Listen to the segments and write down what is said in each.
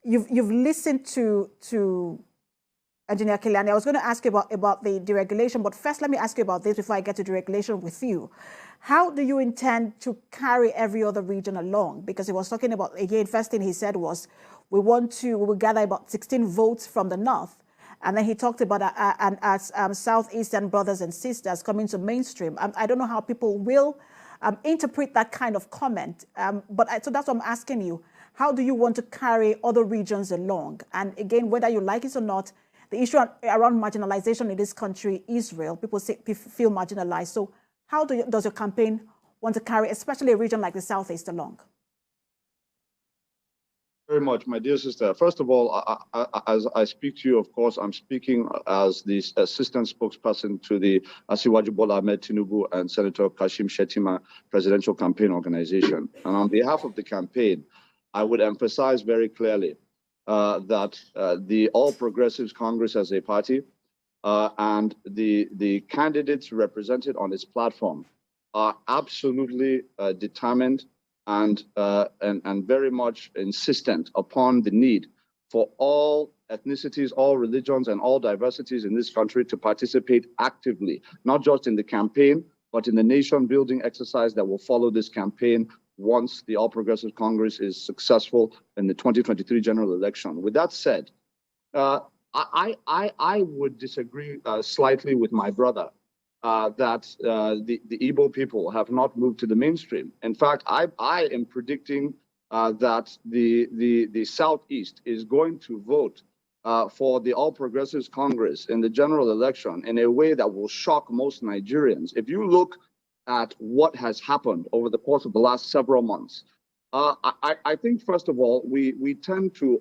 you've listened to Engineer Kilani. I was going to ask you about the deregulation, but first let me ask you about this before I get to deregulation with you. How do you intend to carry every other region along? Because he was talking about, again, first thing he said was, we will gather about 16 votes from the north. And then he talked about Southeastern brothers and sisters coming to mainstream. I don't know how people will interpret that kind of comment. So that's what I'm asking you. How do you want to carry other regions along? And again, whether you like it or not, the issue around marginalization in this country, Israel, people feel marginalized. So how does your campaign want to carry, especially a region like the Southeast, along? Very much, my dear sister. First of all, as I speak to you, of course, I'm speaking as the assistant spokesperson to the Asiwaju Bola Ahmed Tinubu and Senator Kashim Shettima Presidential Campaign Organization. And on behalf of the campaign, I would emphasize very clearly that the All Progressives Congress as a party and the candidates represented on its platform are absolutely determined and very much insistent upon the need for all ethnicities, all religions, and all diversities in this country to participate actively, not just in the campaign, but in the nation-building exercise that will follow this campaign once the All Progressive Congress is successful in the 2023 general election. With that said, I would disagree slightly with my brother that the Igbo people have not moved to the mainstream. In fact, I am predicting that the Southeast is going to vote for the All Progressives Congress in the general election in a way that will shock most Nigerians. If you look at what has happened over the course of the last several months, I think, first of all, we tend to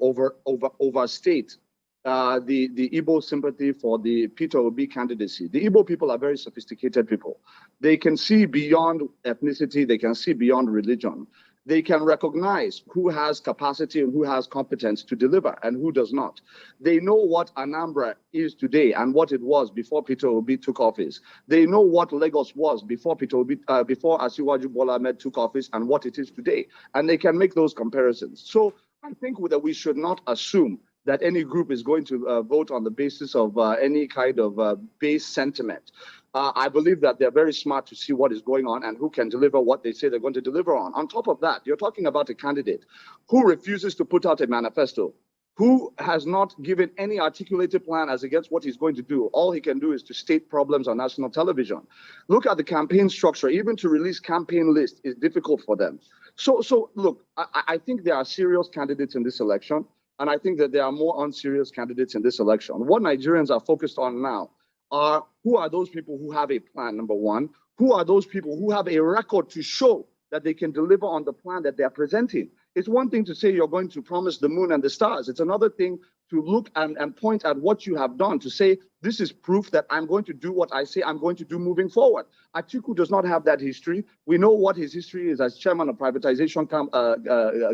overstate the Igbo sympathy for the Peter Obi candidacy. The Igbo people are very sophisticated people. They can see beyond ethnicity, they can see beyond religion. They can recognize who has capacity and who has competence to deliver and who does not. They know what Anambra is today and what it was before Peter Obi took office. They know what Lagos was before before Asiwaju Bola Ahmed took office and what it is today. And they can make those comparisons. So I think that we should not assume that any group is going to vote on the basis of any kind of base sentiment. I believe that they're very smart to see what is going on and who can deliver what they say they're going to deliver on. On top of that, you're talking about a candidate who refuses to put out a manifesto, who has not given any articulated plan as against what he's going to do. All he can do is to state problems on national television. Look at the campaign structure. Even to release campaign lists is difficult for them. So look, I think there are serious candidates in this election. And I think that there are more unserious candidates in this election. What Nigerians are focused on now are who are those people who have a plan, number one. Who are those people who have a record to show that they can deliver on the plan that they're presenting? It's one thing to say you're going to promise the moon and the stars. It's another thing to look and point at what you have done, to say, this is proof that I'm going to do what I say I'm going to do moving forward. Atiku does not have that history. We know what his history is as chairman of Privatization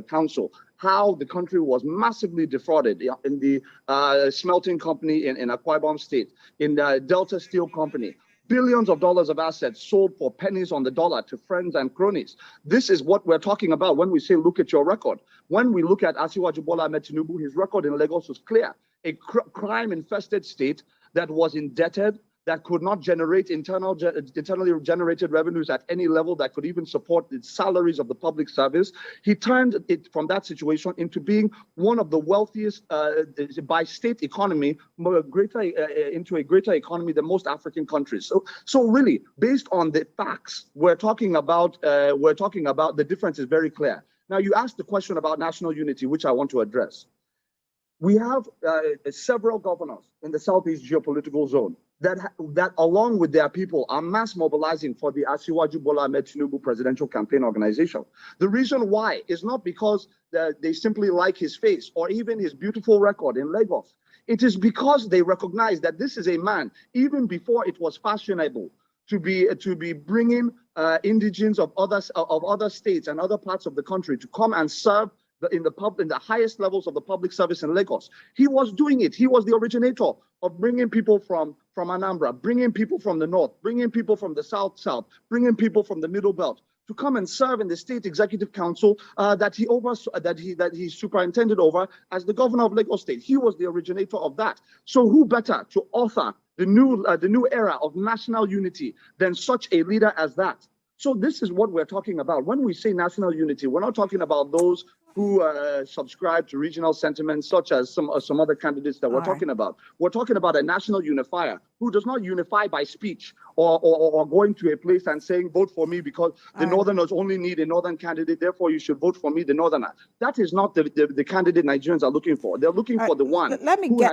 Council, how the country was massively defrauded in the smelting company in Akwa Ibom State, in the Delta Steel Company. Billions of dollars of assets sold for pennies on the dollar to friends and cronies. This is what we're talking about when we say, look at your record. When we look at Asiwaju Bola Ahmed Tinubu, his record in Lagos was clear. A crime-infested state that was indebted, that could not generate internally generated revenues at any level that could even support the salaries of the public service. He turned it from that situation into being one of the wealthiest by state economy, into a greater economy than most African countries. So really, based on the facts, we're talking about the difference is very clear. Now, you asked the question about national unity, which I want to address. We have several governors in the Southeast geopolitical zone that along with their people are mass mobilizing for the Asiwaju Bola Ahmed Tinubu Presidential Campaign Organization. The reason why is not because they simply like his face or even his beautiful record in Lagos. It is because they recognize that this is a man, even before it was fashionable to be bringing indigents of other states and other parts of the country to come and serve in the highest levels of the public service in Lagos. He was doing it. He was the originator of bringing people from Anambra, bringing people from the north, bringing people from the south, bringing people from the middle belt to come and serve in the State Executive Council that he superintended over as the governor of Lagos State. He was the originator of that. So who better to author the new era of national unity than such a leader as that? So this is what we're talking about. When we say national unity, we're not talking about those who subscribe to regional sentiments, such as some other candidates that we're talking about. We're talking about a national unifier who does not unify by speech or going to a place and saying, vote for me because the Northerners only need a Northern candidate, therefore you should vote for me, the Northerner. That is not the candidate Nigerians are looking for. They're looking for the one who has